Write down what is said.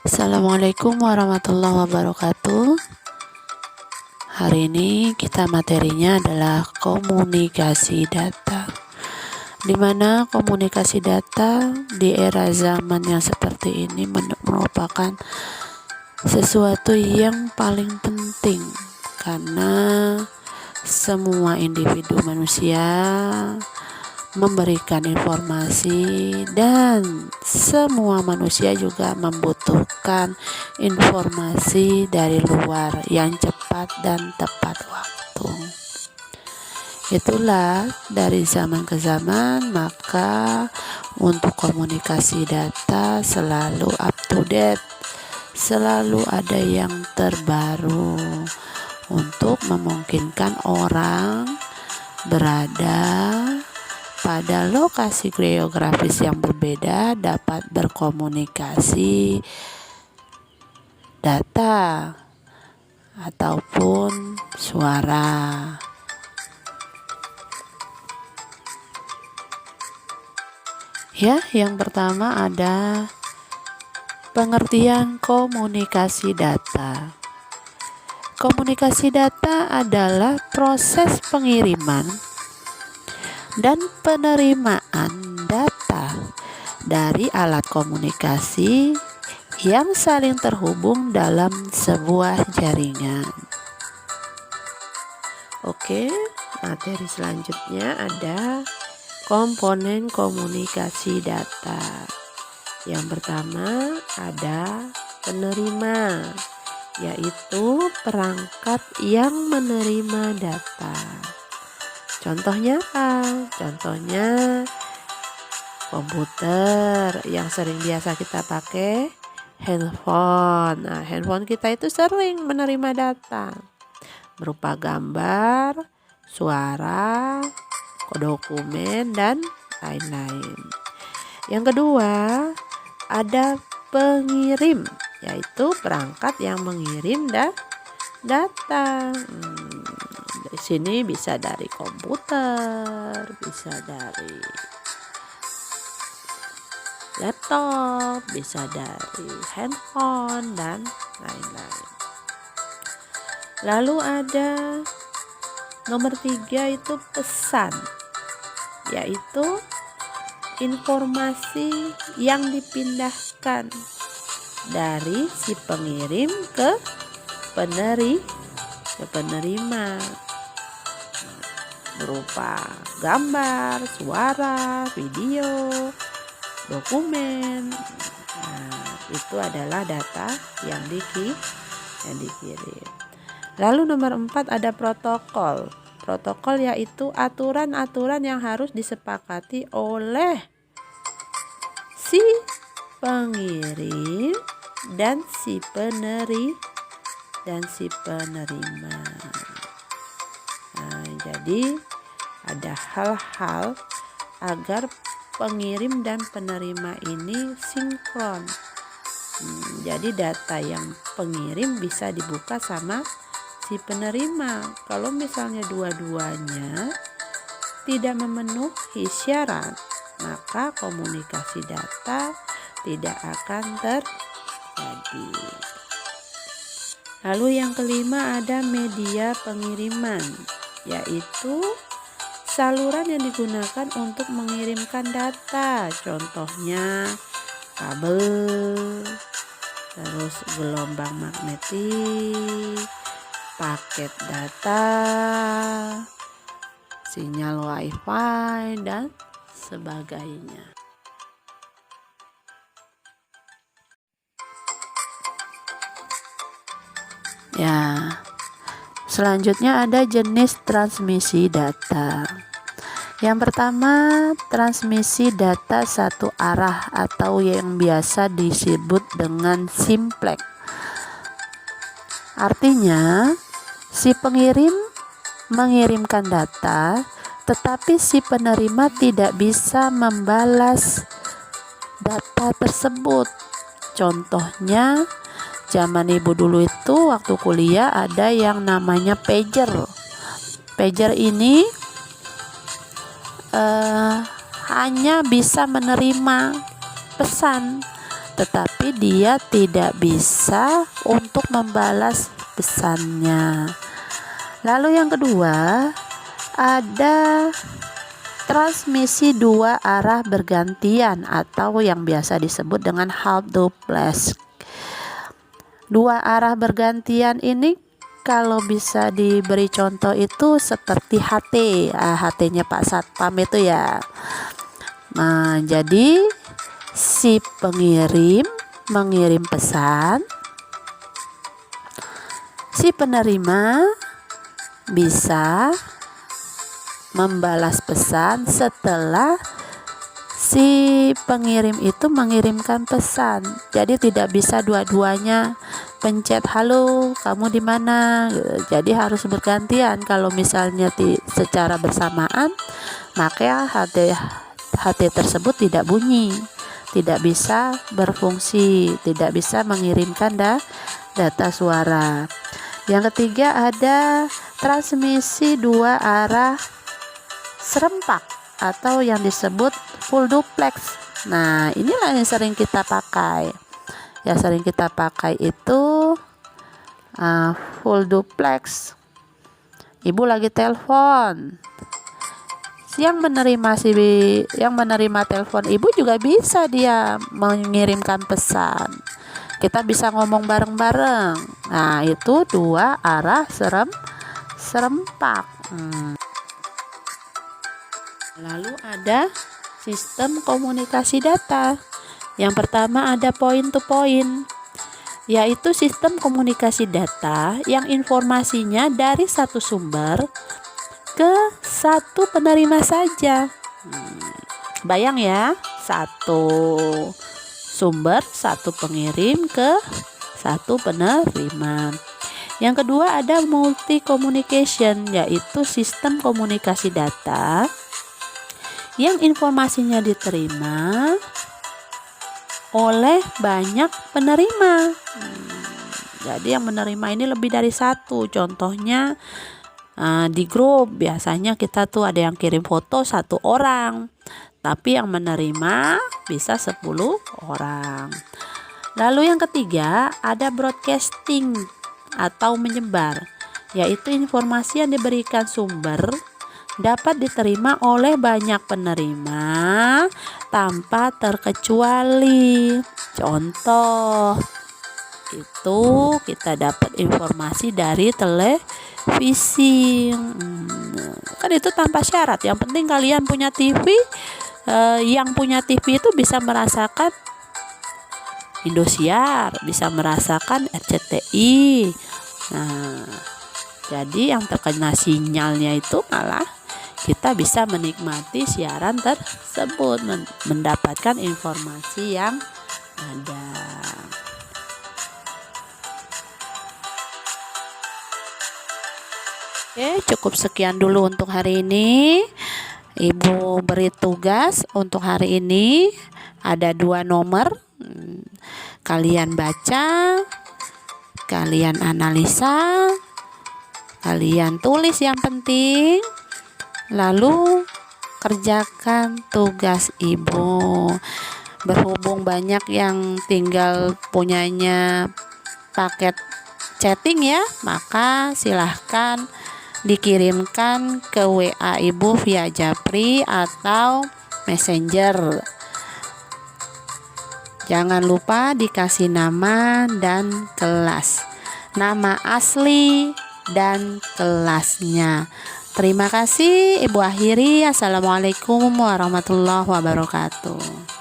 Assalamualaikum warahmatullahi wabarakatuh. Hari ini kita materinya adalah komunikasi data, di mana komunikasi data di era zaman yang seperti ini merupakan sesuatu yang paling penting, karena semua individu manusia memberikan informasi dan semua manusia juga membutuhkan informasi dari luar yang cepat dan tepat waktu. Itulah dari zaman ke zaman, maka untuk komunikasi data selalu up to date, selalu ada yang terbaru untuk memungkinkan orang berada pada lokasi geografis yang berbeda dapat berkomunikasi data ataupun suara. Ya, yang pertama ada pengertian komunikasi data. Komunikasi data adalah proses pengiriman dan penerimaan data dari alat komunikasi yang saling terhubung dalam sebuah jaringan. Oke, materi selanjutnya ada komponen komunikasi data. Yang pertama ada penerima, yaitu perangkat yang menerima data. Contohnya apa? Contohnya komputer yang sering biasa kita pakai, handphone. Nah, handphone kita itu sering menerima data berupa gambar, suara, dokumen, dan lain-lain. Yang kedua, ada pengirim, yaitu perangkat yang mengirim data. Di sini bisa dari komputer, bisa dari laptop, bisa dari handphone, dan lain-lain. Lalu ada nomor 3 itu pesan, yaitu informasi yang dipindahkan dari si pengirim ke penerima berupa gambar, suara, video, dokumen. Nah, itu adalah data yang dikirim. Lalu nomor 4 ada protokol. Protokol yaitu aturan-aturan yang harus disepakati oleh si pengirim dan si penerima. Nah, jadi ada hal-hal agar pengirim dan penerima ini sinkron. Jadi data yang pengirim bisa dibuka sama si penerima. Kalau misalnya dua-duanya tidak memenuhi syarat, maka komunikasi data tidak akan terjadi. Lalu yang kelima ada media pengiriman, yaitu saluran yang digunakan untuk mengirimkan data. Contohnya kabel, terus gelombang magnetik, paket data, sinyal wifi, dan sebagainya. Ya, selanjutnya ada jenis transmisi data. Yang pertama, transmisi data satu arah atau yang biasa disebut dengan simplex. Artinya, si pengirim mengirimkan data, tetapi si penerima tidak bisa membalas data tersebut. Contohnya, zaman ibu dulu itu waktu kuliah ada yang namanya pager. Pager ini hanya bisa menerima pesan, tetapi dia tidak bisa untuk membalas pesannya. Lalu yang kedua, ada transmisi dua arah bergantian atau yang biasa disebut dengan half duplex. Dua arah bergantian ini kalau bisa diberi contoh itu seperti HT, HT-nya Pak Satpam itu ya. Nah, jadi si pengirim mengirim pesan, si penerima bisa membalas pesan setelah si pengirim itu mengirimkan pesan. Jadi tidak bisa dua-duanya pencet halo kamu di mana. Jadi harus bergantian. Kalau misalnya secara bersamaan, maka HT tersebut tidak bunyi, tidak bisa berfungsi, tidak bisa mengirimkan data suara. Yang ketiga ada transmisi dua arah serempak atau yang disebut full duplex. Nah, inilah yang sering kita pakai. Yang sering kita pakai itu full duplex. Ibu lagi telepon. Yang menerima telepon ibu juga bisa dia mengirimkan pesan. Kita bisa ngomong bareng-bareng. Nah, itu dua arah serempak. Lalu ada sistem komunikasi data. Yang pertama ada point to point, yaitu sistem komunikasi data yang informasinya dari satu sumber ke satu penerima saja. Bayang ya, satu sumber, satu pengirim ke satu penerima. Yang kedua ada multi communication, yaitu sistem komunikasi data yang informasinya diterima oleh banyak penerima. Jadi yang menerima ini lebih dari satu. Contohnya di grup biasanya kita tuh ada yang kirim foto satu orang, tapi yang menerima bisa 10 orang. Lalu yang ketiga ada broadcasting atau menyebar, yaitu informasi yang diberikan sumber dapat diterima oleh banyak penerima tanpa terkecuali. Contoh itu kita dapat informasi dari televisi. Kan itu tanpa syarat. Yang penting kalian punya TV. Yang punya TV itu bisa merasakan Indosiar, bisa merasakan RCTI. Nah, jadi yang terkena sinyalnya itu malah kita bisa menikmati siaran tersebut, mendapatkan informasi yang ada. Oke, cukup sekian dulu untuk hari ini. Ibu beri tugas untuk hari ini ada 2 nomor. Kalian baca, kalian analisa, kalian tulis yang penting, lalu kerjakan tugas ibu. Berhubung banyak yang tinggal punyanya paket chatting ya, maka silahkan dikirimkan ke WA ibu via Japri atau Messenger. Jangan lupa dikasih nama dan kelas, nama asli dan kelasnya. Terima kasih, Ibu akhiri. Assalamualaikum warahmatullahi wabarakatuh.